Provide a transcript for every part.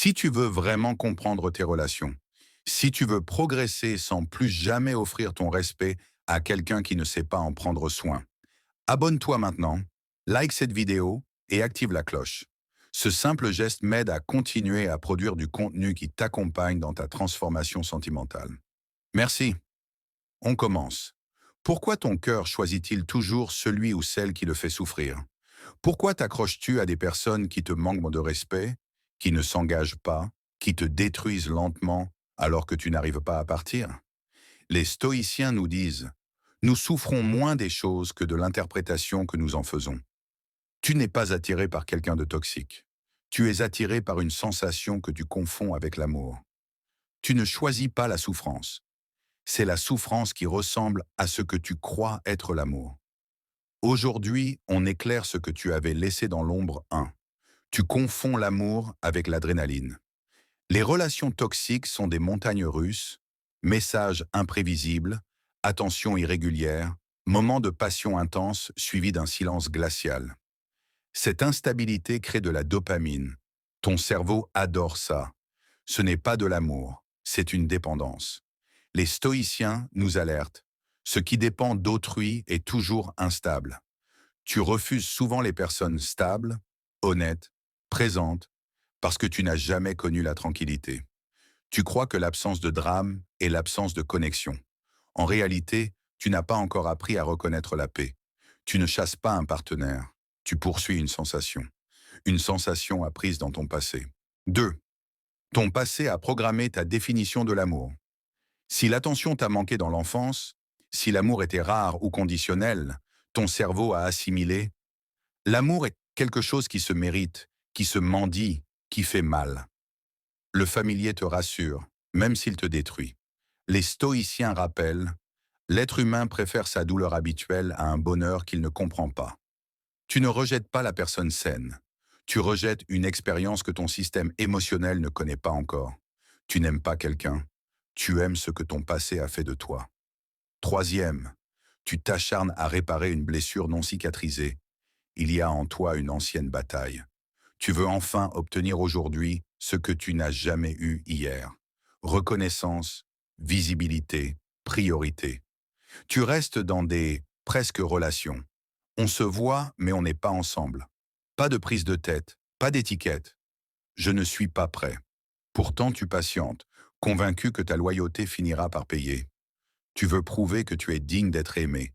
Si tu veux vraiment comprendre tes relations, si tu veux progresser sans plus jamais offrir ton respect à quelqu'un qui ne sait pas en prendre soin, abonne-toi maintenant, like cette vidéo et active la cloche. Ce simple geste m'aide à continuer à produire du contenu qui t'accompagne dans ta transformation sentimentale. Merci. On commence. Pourquoi ton cœur choisit-il toujours celui ou celle qui le fait souffrir? Pourquoi t'accroches-tu à des personnes qui te manquent de respect, qui ne s'engagent pas, qui te détruisent lentement alors que tu n'arrives pas à partir? Les stoïciens nous disent, nous souffrons moins des choses que de l'interprétation que nous en faisons. Tu n'es pas attiré par quelqu'un de toxique. Tu es attiré par une sensation que tu confonds avec l'amour. Tu ne choisis pas la souffrance. C'est la souffrance qui ressemble à ce que tu crois être l'amour. Aujourd'hui, on éclaire ce que tu avais laissé dans l'ombre 1. Tu confonds l'amour avec l'adrénaline. Les relations toxiques sont des montagnes russes, messages imprévisibles, attention irrégulière, moments de passion intense suivis d'un silence glacial. Cette instabilité crée de la dopamine. Ton cerveau adore ça. Ce n'est pas de l'amour, c'est une dépendance. Les stoïciens nous alertent. Ce qui dépend d'autrui est toujours instable. Tu refuses souvent les personnes stables, honnêtes, présentes, parce que tu n'as jamais connu la tranquillité. Tu crois que l'absence de drame est l'absence de connexion. En réalité, tu n'as pas encore appris à reconnaître la paix. Tu ne chasses pas un partenaire, tu poursuis une sensation apprise dans ton passé. 2. Ton passé a programmé ta définition de l'amour. Si l'attention t'a manqué dans l'enfance, si l'amour était rare ou conditionnel, ton cerveau a assimilé. L'amour est quelque chose qui se mérite, qui se mendie, qui fait mal. Le familier te rassure, même s'il te détruit. Les stoïciens rappellent, l'être humain préfère sa douleur habituelle à un bonheur qu'il ne comprend pas. Tu ne rejettes pas la personne saine. Tu rejettes une expérience que ton système émotionnel ne connaît pas encore. Tu n'aimes pas quelqu'un. Tu aimes ce que ton passé a fait de toi. Troisième, tu t'acharnes à réparer une blessure non cicatrisée. Il y a en toi une ancienne bataille. Tu veux enfin obtenir aujourd'hui ce que tu n'as jamais eu hier. Reconnaissance, visibilité, priorité. Tu restes dans des presque relations. On se voit, mais on n'est pas ensemble. Pas de prise de tête, pas d'étiquette. Je ne suis pas prêt. Pourtant, tu patientes, convaincu que ta loyauté finira par payer. Tu veux prouver que tu es digne d'être aimé.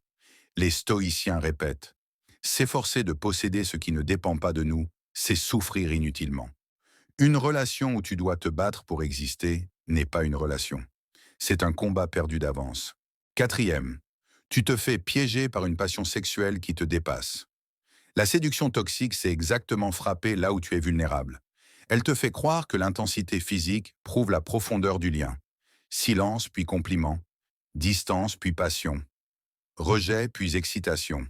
Les stoïciens répètent, s'efforcer de posséder ce qui ne dépend pas de nous, c'est souffrir inutilement. Une relation où tu dois te battre pour exister n'est pas une relation. C'est un combat perdu d'avance. Quatrième, tu te fais piéger par une passion sexuelle qui te dépasse. La séduction toxique, c'est exactement frapper là où tu es vulnérable. Elle te fait croire que l'intensité physique prouve la profondeur du lien. Silence puis compliment, distance puis passion, rejet puis excitation.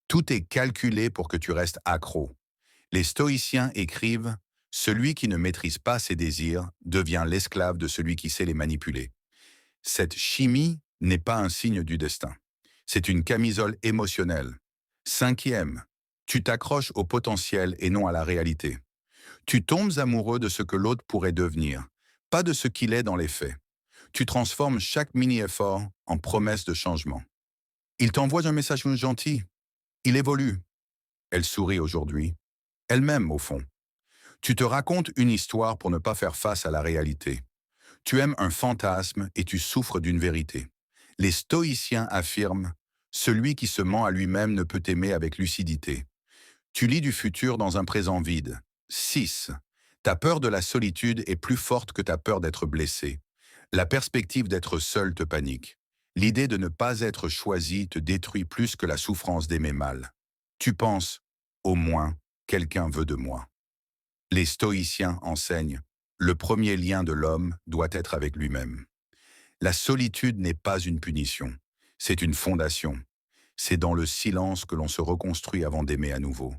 Tout est calculé pour que tu restes accro. Les stoïciens écrivent « Celui qui ne maîtrise pas ses désirs devient l'esclave de celui qui sait les manipuler ». Cette chimie n'est pas un signe du destin. C'est une camisole émotionnelle. Cinquième, tu t'accroches au potentiel et non à la réalité. Tu tombes amoureux de ce que l'autre pourrait devenir, pas de ce qu'il est dans les faits. Tu transformes chaque mini-effort en promesse de changement. Il t'envoie un message gentil. Il évolue. Elle sourit aujourd'hui. Elle-même, au fond. Tu te racontes une histoire pour ne pas faire face à la réalité. Tu aimes un fantasme et tu souffres d'une vérité. Les stoïciens affirment « Celui qui se ment à lui-même ne peut aimer avec lucidité ». Tu lis du futur dans un présent vide. 6. Ta peur de la solitude est plus forte que ta peur d'être blessé. La perspective d'être seul te panique. L'idée de ne pas être choisi te détruit plus que la souffrance d'aimer mal. Tu penses « Au moins, quelqu'un veut de moi ». Les stoïciens enseignent « Le premier lien de l'homme doit être avec lui-même ». La solitude n'est pas une punition, c'est une fondation. C'est dans le silence que l'on se reconstruit avant d'aimer à nouveau.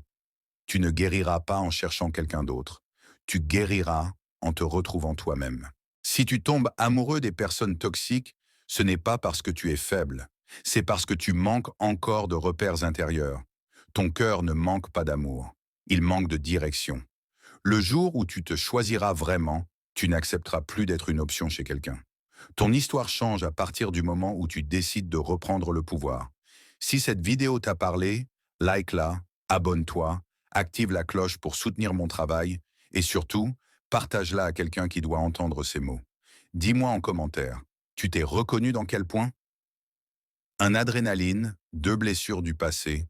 Tu ne guériras pas en cherchant quelqu'un d'autre. Tu guériras en te retrouvant toi-même. Si tu tombes amoureux des personnes toxiques, ce n'est pas parce que tu es faible, c'est parce que tu manques encore de repères intérieurs. Ton cœur ne manque pas d'amour, il manque de direction. Le jour où tu te choisiras vraiment, tu n'accepteras plus d'être une option chez quelqu'un. Ton histoire change à partir du moment où tu décides de reprendre le pouvoir. Si cette vidéo t'a parlé, like-la, abonne-toi, active la cloche pour soutenir mon travail et surtout, partage-la à quelqu'un qui doit entendre ces mots. Dis-moi en commentaire, tu t'es reconnu dans quel point? Un adrénaline, 2 blessures du passé,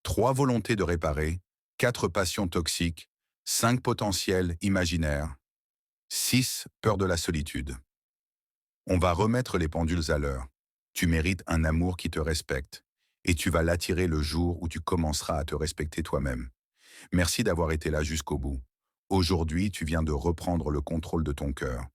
3 volontés de réparer, 4 passions toxiques, 5 potentiels imaginaires, 6 peur de la solitude. On va remettre les pendules à l'heure. Tu mérites un amour qui te respecte et tu vas l'attirer le jour où tu commenceras à te respecter toi-même. Merci d'avoir été là jusqu'au bout. Aujourd'hui, tu viens de reprendre le contrôle de ton cœur.